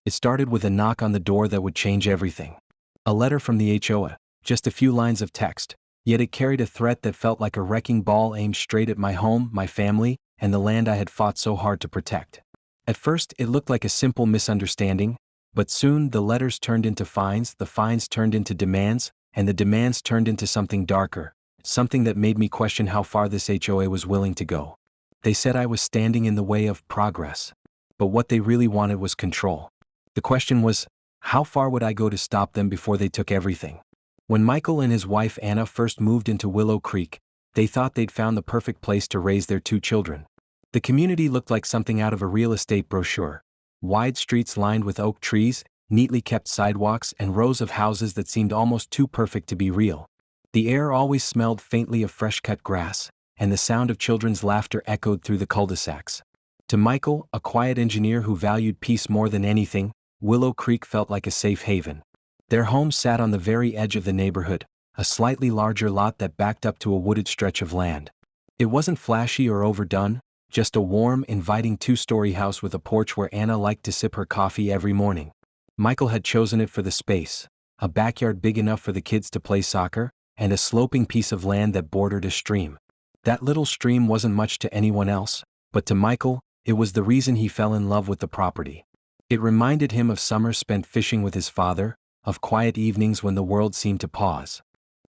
It started with a knock on the door that would change everything. A letter from the HOA, just a few lines of text, yet it carried a threat that felt like a wrecking ball aimed straight at my home, my family, and the land I had fought so hard to protect. At first, it looked like a simple misunderstanding, but soon the letters turned into fines, the fines turned into demands, and the demands turned into something darker, something that made me question how far this HOA was willing to go. They said I was standing in the way of progress. But what they really wanted was control. The question was, how far would I go to stop them before they took everything? When Michael and his wife Anna first moved into Willow Creek, they thought they'd found the perfect place to raise their 2 children. The community looked like something out of a real estate brochure. Wide streets lined with oak trees, neatly kept sidewalks, and rows of houses that seemed almost too perfect to be real. The air always smelled faintly of fresh-cut grass, and the sound of children's laughter echoed through the cul-de-sacs. To Michael, a quiet engineer who valued peace more than anything, Willow Creek felt like a safe haven. Their home sat on the very edge of the neighborhood, a slightly larger lot that backed up to a wooded stretch of land. It wasn't flashy or overdone, just a warm, inviting 2-story house with a porch where Anna liked to sip her coffee every morning. Michael had chosen it for the space, a backyard big enough for the kids to play soccer, and a sloping piece of land that bordered a stream. That little stream wasn't much to anyone else, but to Michael, it was the reason he fell in love with the property. It reminded him of summers spent fishing with his father, of quiet evenings when the world seemed to pause.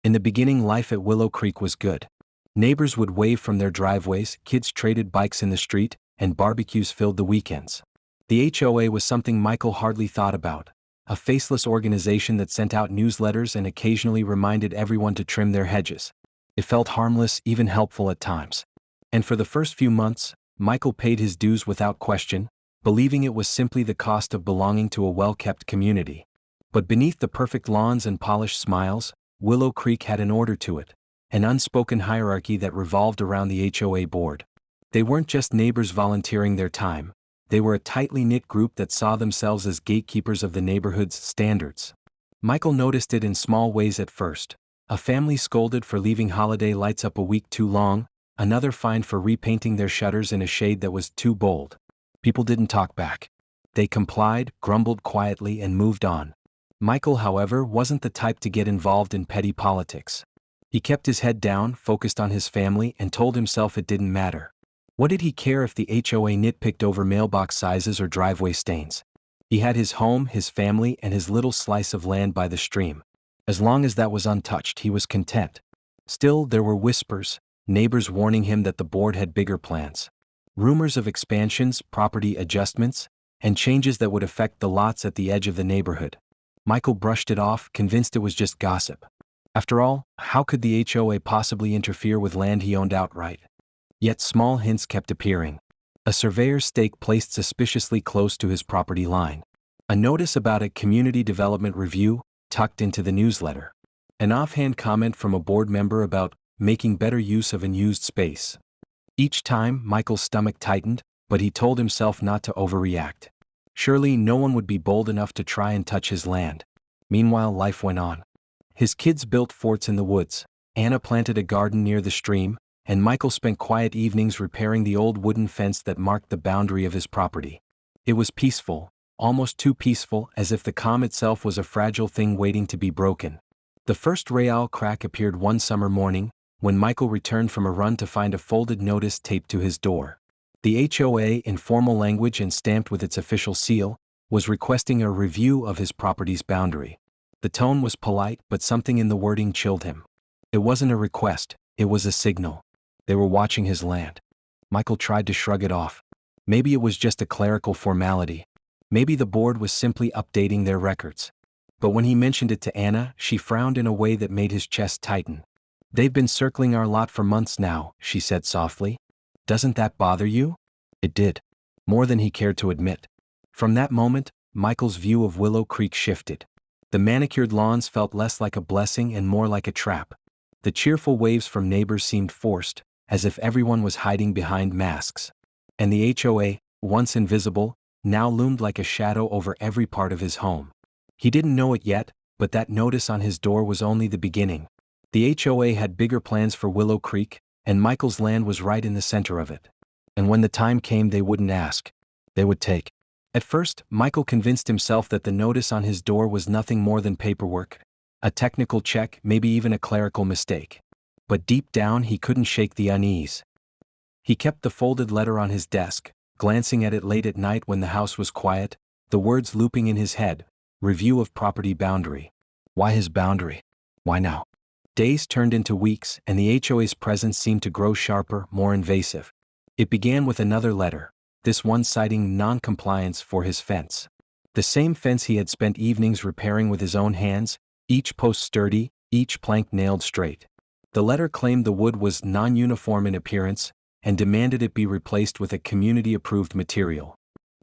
In the beginning, life at Willow Creek was good. Neighbors would wave from their driveways, kids traded bikes in the street, and barbecues filled the weekends. The HOA was something Michael hardly thought about, a faceless organization that sent out newsletters and occasionally reminded everyone to trim their hedges. It felt harmless, even helpful at times. And for the first few months, Michael paid his dues without question, believing it was simply the cost of belonging to a well-kept community. But beneath the perfect lawns and polished smiles, Willow Creek had an order to it, an unspoken hierarchy that revolved around the HOA board. They weren't just neighbors volunteering their time, they were a tightly knit group that saw themselves as gatekeepers of the neighborhood's standards. Michael noticed it in small ways at first. A family scolded for leaving holiday lights up a week too long, another fined for repainting their shutters in a shade that was too bold. People didn't talk back. They complied, grumbled quietly, and moved on. Michael, however, wasn't the type to get involved in petty politics. He kept his head down, focused on his family, and told himself it didn't matter. What did he care if the HOA nitpicked over mailbox sizes or driveway stains? He had his home, his family, and his little slice of land by the stream. As long as that was untouched, he was content. Still, there were whispers, neighbors warning him that the board had bigger plans. Rumors of expansions, property adjustments, and changes that would affect the lots at the edge of the neighborhood. Michael brushed it off, convinced it was just gossip. After all, how could the HOA possibly interfere with land he owned outright? Yet small hints kept appearing. A surveyor's stake placed suspiciously close to his property line. A notice about a community development review tucked into the newsletter. An offhand comment from a board member about making better use of unused space. Each time, Michael's stomach tightened, but he told himself not to overreact. Surely no one would be bold enough to try and touch his land. Meanwhile, life went on. His kids built forts in the woods, Anna planted a garden near the stream, and Michael spent quiet evenings repairing the old wooden fence that marked the boundary of his property. It was peaceful, almost too peaceful, as if the calm itself was a fragile thing waiting to be broken. The first real crack appeared one summer morning, when Michael returned from a run to find a folded notice taped to his door. The HOA, in formal language and stamped with its official seal, was requesting a review of his property's boundary. The tone was polite, but something in the wording chilled him. It wasn't a request, it was a signal. They were watching his land. Michael tried to shrug it off. Maybe it was just a clerical formality. Maybe the board was simply updating their records. But when he mentioned it to Anna, she frowned in a way that made his chest tighten. "They've been circling our lot for months now," she said softly. "Doesn't that bother you?" It did. More than he cared to admit. From that moment, Michael's view of Willow Creek shifted. The manicured lawns felt less like a blessing and more like a trap. The cheerful waves from neighbors seemed forced, as if everyone was hiding behind masks. And the HOA, once invisible, now loomed like a shadow over every part of his home. He didn't know it yet, but that notice on his door was only the beginning. The HOA had bigger plans for Willow Creek, and Michael's land was right in the center of it. And when the time came, they wouldn't ask. They would take. At first, Michael convinced himself that the notice on his door was nothing more than paperwork, a technical check, maybe even a clerical mistake. But deep down he couldn't shake the unease. He kept the folded letter on his desk, glancing at it late at night when the house was quiet, the words looping in his head: review of property boundary. Why his boundary? Why now? Days turned into weeks, and the HOA's presence seemed to grow sharper, more invasive. It began with another letter, this one citing non-compliance for his fence. The same fence he had spent evenings repairing with his own hands, each post sturdy, each plank nailed straight. The letter claimed the wood was non-uniform in appearance and demanded it be replaced with a community-approved material.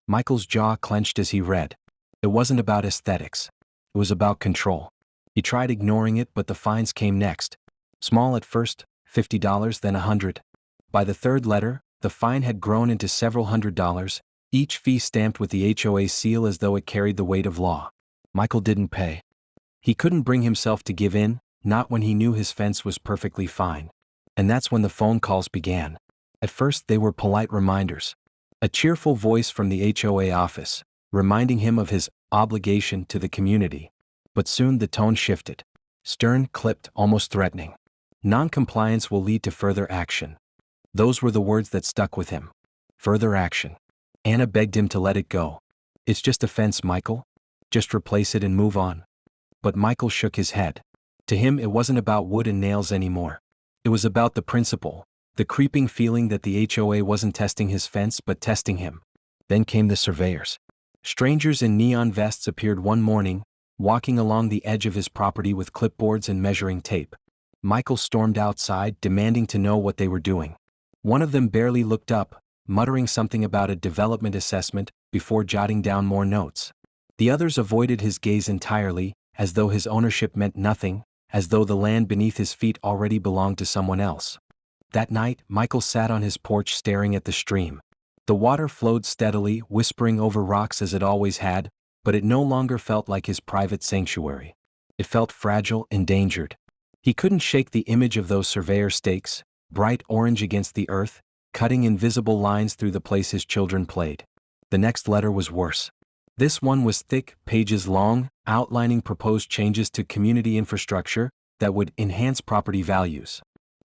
Michael's jaw clenched as he read. It wasn't about aesthetics. It was about control. He tried ignoring it, but the fines came next. Small at first, $50, then $100. By the third letter, the fine had grown into several $100s, each fee stamped with the HOA seal as though it carried the weight of law. Michael didn't pay. He couldn't bring himself to give in, not when he knew his fence was perfectly fine. And that's when the phone calls began. At first they were polite reminders. A cheerful voice from the HOA office, reminding him of his obligation to the community. But soon the tone shifted. Stern, clipped, almost threatening. Non-compliance will lead to further action. Those were the words that stuck with him. Further action. Anna begged him to let it go. It's just a fence, Michael. Just replace it and move on. But Michael shook his head. To him it wasn't about wood and nails anymore. It was about the principle, the creeping feeling that the HOA wasn't testing his fence but testing him. Then came the surveyors. Strangers in neon vests appeared one morning, walking along the edge of his property with clipboards and measuring tape. Michael stormed outside, demanding to know what they were doing. One of them barely looked up, muttering something about a development assessment before jotting down more notes. The others avoided his gaze entirely, as though his ownership meant nothing, as though the land beneath his feet already belonged to someone else. That night, Michael sat on his porch staring at the stream. The water flowed steadily, whispering over rocks as it always had, but it no longer felt like his private sanctuary. It felt fragile, endangered. He couldn't shake the image of those surveyor stakes, bright orange against the earth, cutting invisible lines through the place his children played. The next letter was worse. This one was thick, pages long, outlining proposed changes to community infrastructure that would enhance property values.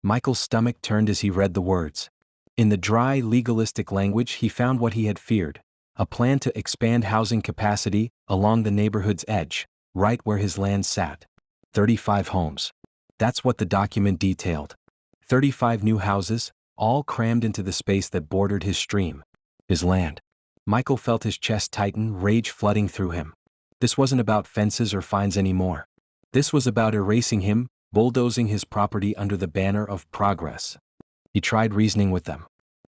Michael's stomach turned as he read the words. In the dry, legalistic language he found what he had feared, a plan to expand housing capacity along the neighborhood's edge, right where his land sat. 35 homes. That's what the document detailed. 35 new houses, all crammed into the space that bordered his stream. His land. Michael felt his chest tighten, rage flooding through him. This wasn't about fences or fines anymore. This was about erasing him, bulldozing his property under the banner of progress. He tried reasoning with them.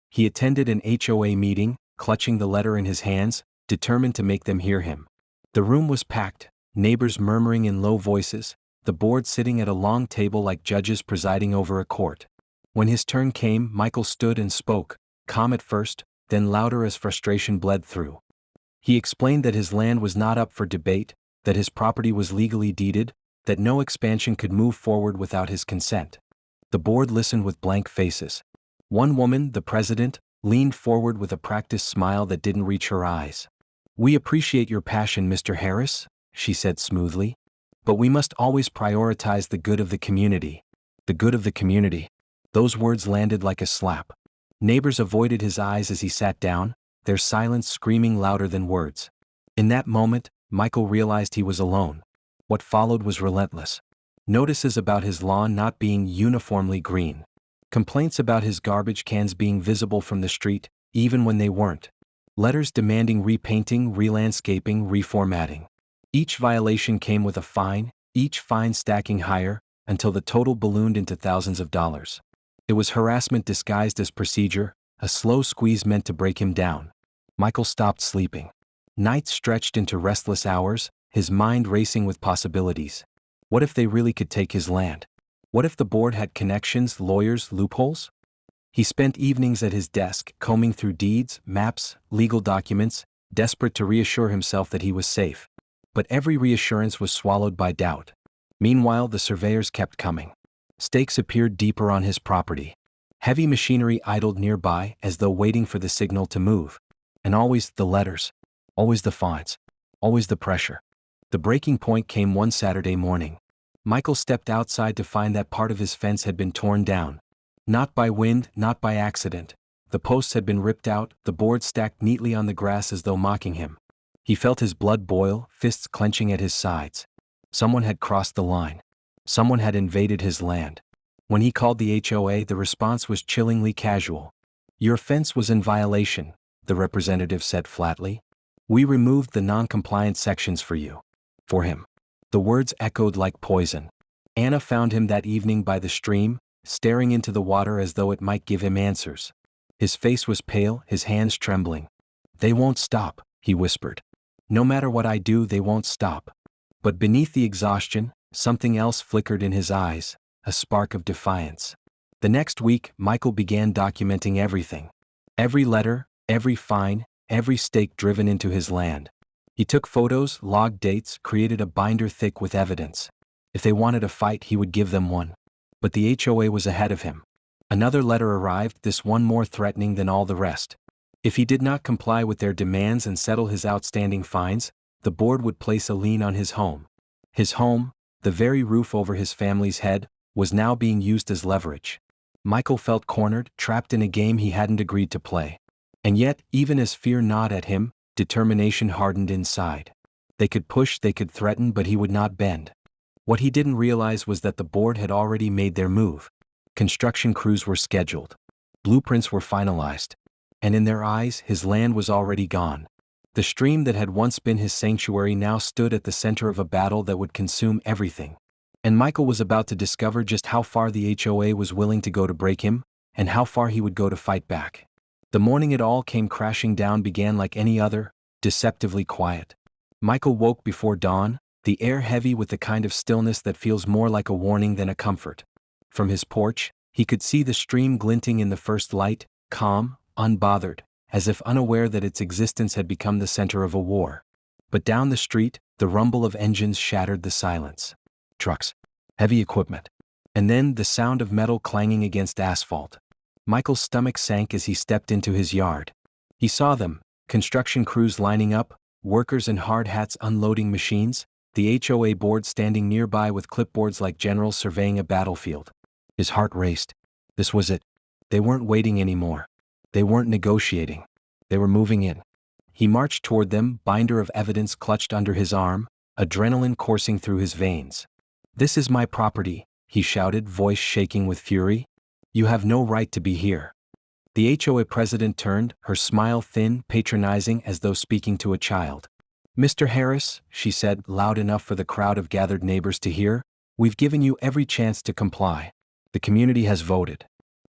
He attended an HOA meeting, clutching the letter in his hands, determined to make them hear him. The room was packed, neighbors murmuring in low voices, the board sitting at a long table like judges presiding over a court. When his turn came, Michael stood and spoke, calm at first, then louder as frustration bled through. He explained that his land was not up for debate, that his property was legally deeded, that no expansion could move forward without his consent. The board listened with blank faces. One woman, the president, leaned forward with a practiced smile that didn't reach her eyes. "We appreciate your passion, Mr. Harris," she said smoothly. "But we must always prioritize the good of the community." The good of the community. Those words landed like a slap. Neighbors avoided his eyes as he sat down, their silence screaming louder than words. In that moment, Michael realized he was alone. What followed was relentless. Notices about his lawn not being uniformly green. Complaints about his garbage cans being visible from the street, even when they weren't. Letters demanding repainting, re-landscaping, reformatting. Each violation came with a fine, each fine stacking higher, until the total ballooned into thousands of dollars. It was harassment disguised as procedure, a slow squeeze meant to break him down. Michael stopped sleeping. Nights stretched into restless hours, his mind racing with possibilities. What if they really could take his land? What if the board had connections, lawyers, loopholes? He spent evenings at his desk, combing through deeds, maps, legal documents, desperate to reassure himself that he was safe. But every reassurance was swallowed by doubt. Meanwhile, the surveyors kept coming. Stakes appeared deeper on his property. Heavy machinery idled nearby as though waiting for the signal to move. And always the letters. Always the fines. Always the pressure. The breaking point came one Saturday morning. Michael stepped outside to find that part of his fence had been torn down. Not by wind, not by accident. The posts had been ripped out, the boards stacked neatly on the grass as though mocking him. He felt his blood boil, fists clenching at his sides. Someone had crossed the line. Someone had invaded his land. When he called the HOA, the response was chillingly casual. "Your fence was in violation," the representative said flatly. "We removed the non-compliant sections for you." For him. The words echoed like poison. Anna found him that evening by the stream, staring into the water as though it might give him answers. His face was pale, his hands trembling. "They won't stop," he whispered. "No matter what I do, they won't stop." But beneath the exhaustion, something else flickered in his eyes, a spark of defiance. The next week, Michael began documenting everything. Every letter, every fine, every stake driven into his land. He took photos, logged dates, created a binder thick with evidence. If they wanted a fight, he would give them one. But the HOA was ahead of him. Another letter arrived, this one more threatening than all the rest. If he did not comply with their demands and settle his outstanding fines, the board would place a lien on his home. His home, the very roof over his family's head, was now being used as leverage. Michael felt cornered, trapped in a game he hadn't agreed to play. And yet, even as fear gnawed at him, determination hardened inside. They could push, they could threaten, but he would not bend. What he didn't realize was that the board had already made their move. Construction crews were scheduled. Blueprints were finalized. And in their eyes, his land was already gone. The stream that had once been his sanctuary now stood at the center of a battle that would consume everything. And Michael was about to discover just how far the HOA was willing to go to break him, and how far he would go to fight back. The morning it all came crashing down began like any other, deceptively quiet. Michael woke before dawn, the air heavy with the kind of stillness that feels more like a warning than a comfort. From his porch, he could see the stream glinting in the first light, calm, unbothered, as if unaware that its existence had become the center of a war. But down the street, the rumble of engines shattered the silence. Trucks. Heavy equipment. And then the sound of metal clanging against asphalt. Michael's stomach sank as he stepped into his yard. He saw them, construction crews lining up, workers in hard hats unloading machines, the HOA board standing nearby with clipboards like generals surveying a battlefield. His heart raced. This was it. They weren't waiting anymore. They weren't negotiating. They were moving in. He marched toward them, binder of evidence clutched under his arm, adrenaline coursing through his veins. "This is my property," he shouted, voice shaking with fury. "You have no right to be here." The HOA president turned, her smile thin, patronizing as though speaking to a child. "Mr. Harris," she said, loud enough for the crowd of gathered neighbors to hear, "we've given you every chance to comply. The community has voted.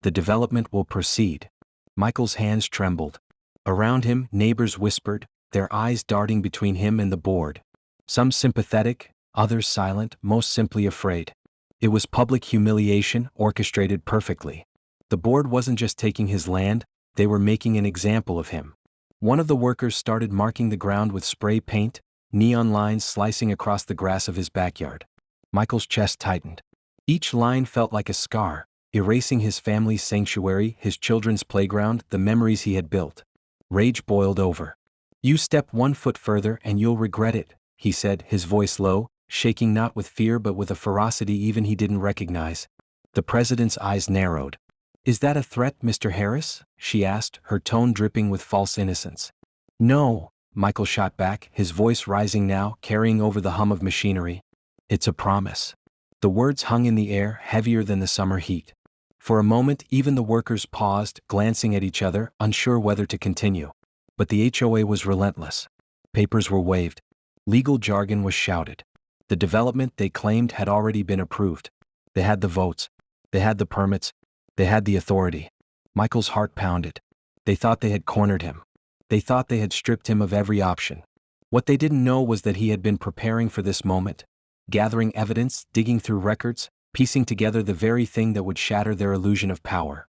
The development will proceed." Michael's hands trembled. Around him, neighbors whispered, their eyes darting between him and the board. Some sympathetic, others silent, most simply afraid. It was public humiliation, orchestrated perfectly. The board wasn't just taking his land, they were making an example of him. One of the workers started marking the ground with spray paint, neon lines slicing across the grass of his backyard. Michael's chest tightened. Each line felt like a scar, erasing his family's sanctuary, his children's playground, the memories he had built. Rage boiled over. "You step 1 foot further and you'll regret it," he said, his voice low, shaking not with fear but with a ferocity even he didn't recognize. The president's eyes narrowed. "Is that a threat, Mr. Harris?" she asked, her tone dripping with false innocence. "No," Michael shot back, his voice rising now, carrying over the hum of machinery. "It's a promise." The words hung in the air, heavier than the summer heat. For a moment, even the workers paused, glancing at each other, unsure whether to continue. But the HOA was relentless. Papers were waved. Legal jargon was shouted. The development, they claimed, had already been approved. They had the votes. They had the permits. They had the authority. Michael's heart pounded. They thought they had cornered him. They thought they had stripped him of every option. What they didn't know was that he had been preparing for this moment, gathering evidence, digging through records, piecing together the very thing that would shatter their illusion of power.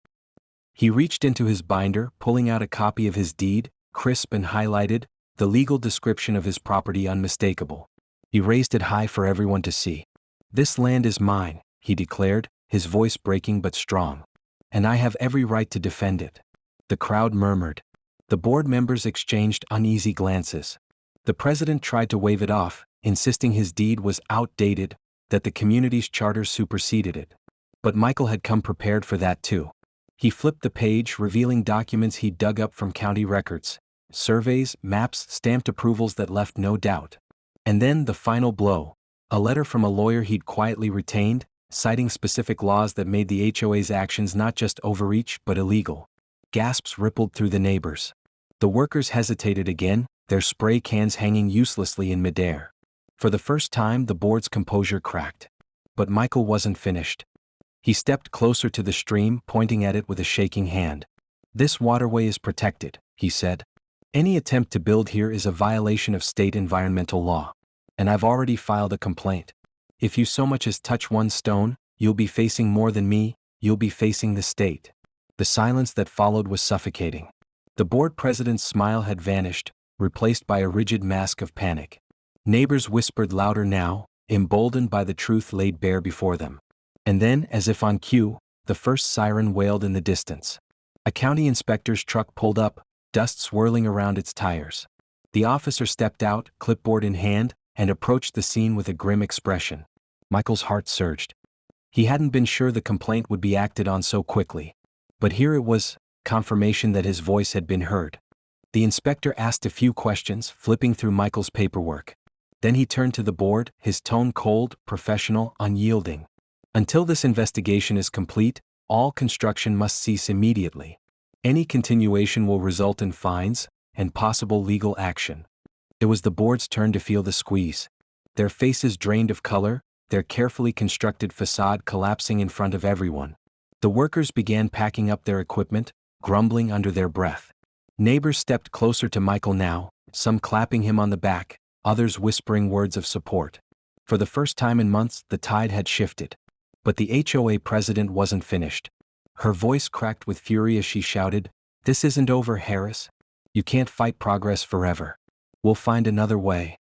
He reached into his binder, pulling out a copy of his deed, crisp and highlighted, the legal description of his property unmistakable. He raised it high for everyone to see. "This land is mine," he declared, his voice breaking but strong. "And I have every right to defend it." The crowd murmured. The board members exchanged uneasy glances. The president tried to wave it off, insisting his deed was outdated, that the community's charter superseded it. But Michael had come prepared for that too. He flipped the page, revealing documents he'd dug up from county records, surveys, maps, stamped approvals that left no doubt. And then the final blow, a letter from a lawyer he'd quietly retained, citing specific laws that made the HOA's actions not just overreach but illegal. Gasps rippled through the neighbors. The workers hesitated again, their spray cans hanging uselessly in midair. For the first time, the board's composure cracked. But Michael wasn't finished. He stepped closer to the stream, pointing at it with a shaking hand. "This waterway is protected," he said. "Any attempt to build here is a violation of state environmental law. And I've already filed a complaint. If you so much as touch one stone, you'll be facing more than me, you'll be facing the state." The silence that followed was suffocating. The board president's smile had vanished, replaced by a rigid mask of panic. Neighbors whispered louder now, emboldened by the truth laid bare before them. And then, as if on cue, the first siren wailed in the distance. A county inspector's truck pulled up, dust swirling around its tires. The officer stepped out, clipboard in hand, and approached the scene with a grim expression. Michael's heart surged. He hadn't been sure the complaint would be acted on so quickly. But here it was, confirmation that his voice had been heard. The inspector asked a few questions, flipping through Michael's paperwork. Then he turned to the board, his tone cold, professional, unyielding. "Until this investigation is complete, all construction must cease immediately. Any continuation will result in fines and possible legal action." It was the board's turn to feel the squeeze. Their faces drained of color, their carefully constructed facade collapsing in front of everyone. The workers began packing up their equipment, grumbling under their breath. Neighbors stepped closer to Michael now, some clapping him on the back, others whispering words of support. For the first time in months, the tide had shifted. But the HOA president wasn't finished. Her voice cracked with fury as she shouted, "This isn't over, Harris. You can't fight progress forever. We'll find another way."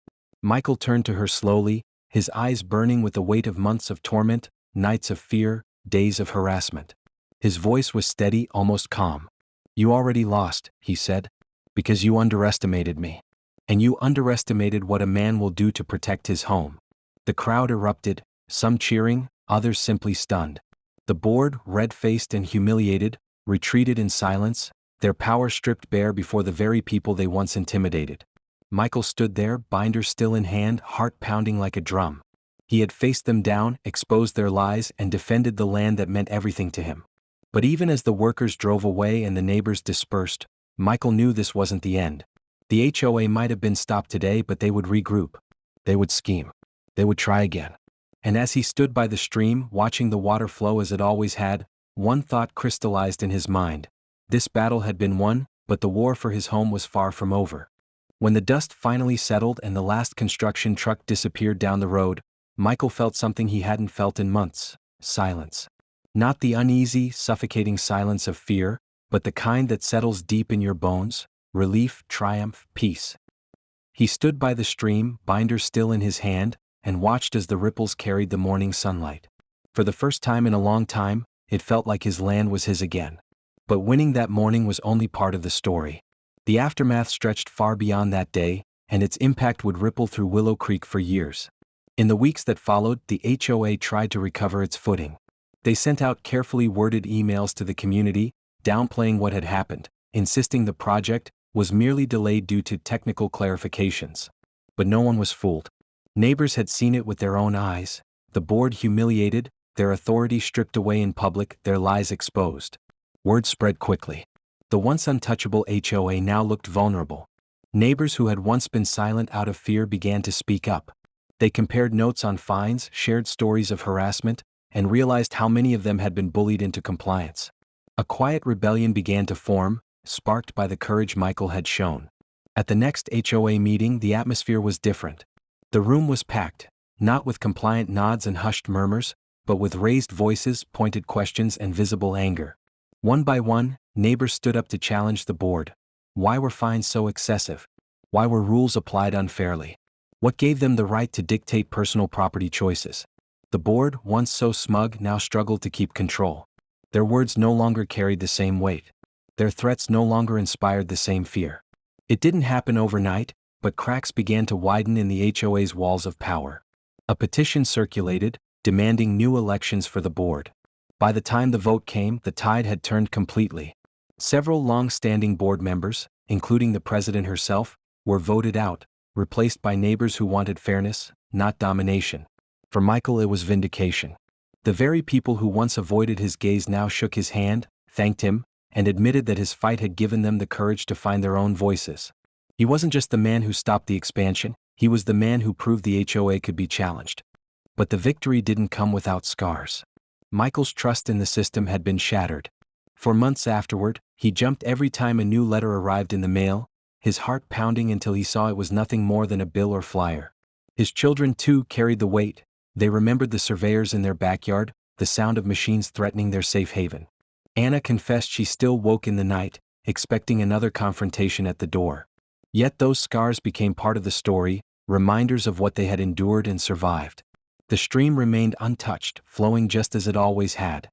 Michael turned to her slowly, his eyes burning with the weight of months of torment, nights of fear, days of harassment. His voice was steady, almost calm. "You already lost," he said, "because you underestimated me. And you underestimated what a man will do to protect his home." The crowd erupted, some cheering, others simply stunned. The board, red-faced and humiliated, retreated in silence, their power stripped bare before the very people they once intimidated. Michael stood there, binder still in hand, heart pounding like a drum. He had faced them down, exposed their lies, and defended the land that meant everything to him. But even as the workers drove away and the neighbors dispersed, Michael knew this wasn't the end. The HOA might have been stopped today, but they would regroup. They would scheme. They would try again. And as he stood by the stream, watching the water flow as it always had, one thought crystallized in his mind. This battle had been won, but the war for his home was far from over. When the dust finally settled and the last construction truck disappeared down the road, Michael felt something he hadn't felt in months: silence. Not the uneasy, suffocating silence of fear, but the kind that settles deep in your bones: relief, triumph, peace. He stood by the stream, binder still in his hand, and watched as the ripples carried the morning sunlight. For the first time in a long time, it felt like his land was his again. But winning that morning was only part of the story. The aftermath stretched far beyond that day, and its impact would ripple through Willow Creek for years. In the weeks that followed, the HOA tried to recover its footing. They sent out carefully worded emails to the community, downplaying what had happened, insisting the project was merely delayed due to technical clarifications. But no one was fooled. Neighbors had seen it with their own eyes, the board humiliated, their authority stripped away in public, their lies exposed. Word spread quickly. The once untouchable HOA now looked vulnerable. Neighbors who had once been silent out of fear began to speak up. They compared notes on fines, shared stories of harassment, and realized how many of them had been bullied into compliance. A quiet rebellion began to form, sparked by the courage Michael had shown. At the next HOA meeting, the atmosphere was different. The room was packed, not with compliant nods and hushed murmurs, but with raised voices, pointed questions, and visible anger. One by one, neighbors stood up to challenge the board. Why were fines so excessive? Why were rules applied unfairly? What gave them the right to dictate personal property choices? The board, once so smug, now struggled to keep control. Their words no longer carried the same weight. Their threats no longer inspired the same fear. It didn't happen overnight, but cracks began to widen in the HOA's walls of power. A petition circulated, demanding new elections for the board. By the time the vote came, the tide had turned completely. Several long-standing board members, including the president herself, were voted out, replaced by neighbors who wanted fairness, not domination. For Michael, it was vindication. The very people who once avoided his gaze now shook his hand, thanked him, and admitted that his fight had given them the courage to find their own voices. He wasn't just the man who stopped the expansion, he was the man who proved the HOA could be challenged. But the victory didn't come without scars. Michael's trust in the system had been shattered. For months afterward, he jumped every time a new letter arrived in the mail, his heart pounding until he saw it was nothing more than a bill or flyer. His children, too, carried the weight. They remembered the surveyors in their backyard, the sound of machines threatening their safe haven. Anna confessed she still woke in the night, expecting another confrontation at the door. Yet those scars became part of the story, reminders of what they had endured and survived. The stream remained untouched, flowing just as it always had.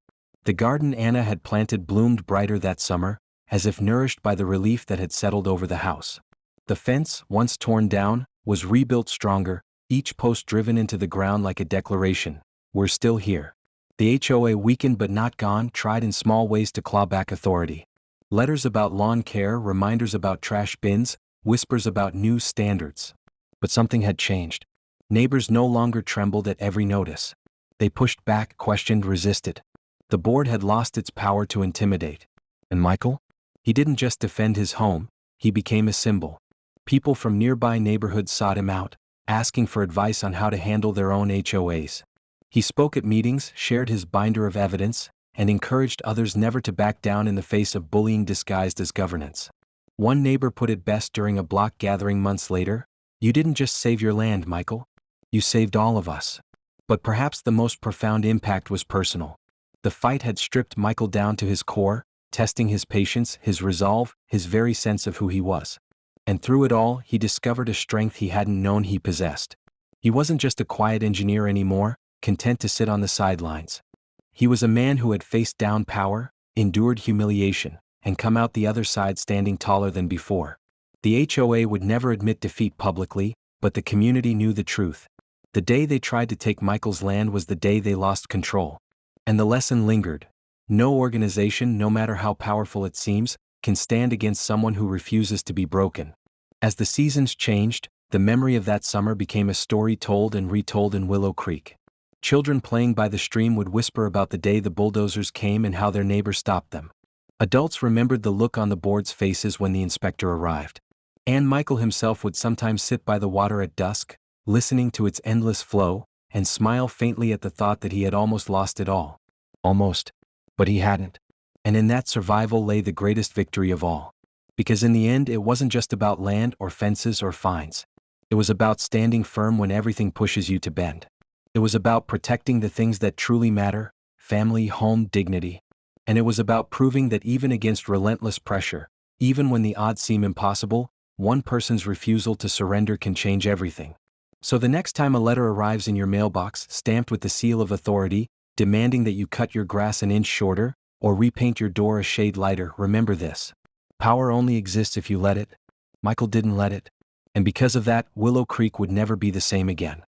The garden Anna had planted bloomed brighter that summer, as if nourished by the relief that had settled over the house. The fence, once torn down, was rebuilt stronger, each post driven into the ground like a declaration, "We're still here." The HOA, weakened but not gone, tried in small ways to claw back authority. Letters about lawn care, reminders about trash bins, whispers about new standards. But something had changed. Neighbors no longer trembled at every notice. They pushed back, questioned, resisted. The board had lost its power to intimidate. And Michael? He didn't just defend his home, he became a symbol. People from nearby neighborhoods sought him out, asking for advice on how to handle their own HOAs. He spoke at meetings, shared his binder of evidence, and encouraged others never to back down in the face of bullying disguised as governance. One neighbor put it best during a block gathering months later, "You didn't just save your land, Michael. You saved all of us." But perhaps the most profound impact was personal. The fight had stripped Michael down to his core, testing his patience, his resolve, his very sense of who he was. And through it all, he discovered a strength he hadn't known he possessed. He wasn't just a quiet engineer anymore, content to sit on the sidelines. He was a man who had faced down power, endured humiliation, and come out the other side standing taller than before. The HOA would never admit defeat publicly, but the community knew the truth. The day they tried to take Michael's land was the day they lost control. And the lesson lingered. No organization, no matter how powerful it seems, can stand against someone who refuses to be broken. As the seasons changed, the memory of that summer became a story told and retold in Willow Creek. Children playing by the stream would whisper about the day the bulldozers came and how their neighbor stopped them. Adults remembered the look on the board's faces when the inspector arrived. And Michael himself would sometimes sit by the water at dusk, listening to its endless flow, and smile faintly at the thought that he had almost lost it all. Almost. But he hadn't. And in that survival lay the greatest victory of all. Because in the end, it wasn't just about land or fences or fines. It was about standing firm when everything pushes you to bend. It was about protecting the things that truly matter: family, home, dignity. And it was about proving that even against relentless pressure, even when the odds seem impossible, one person's refusal to surrender can change everything. So the next time a letter arrives in your mailbox, stamped with the seal of authority, demanding that you cut your grass an inch shorter, or repaint your door a shade lighter, remember this: power only exists if you let it. Michael didn't let it. And because of that, Willow Creek would never be the same again.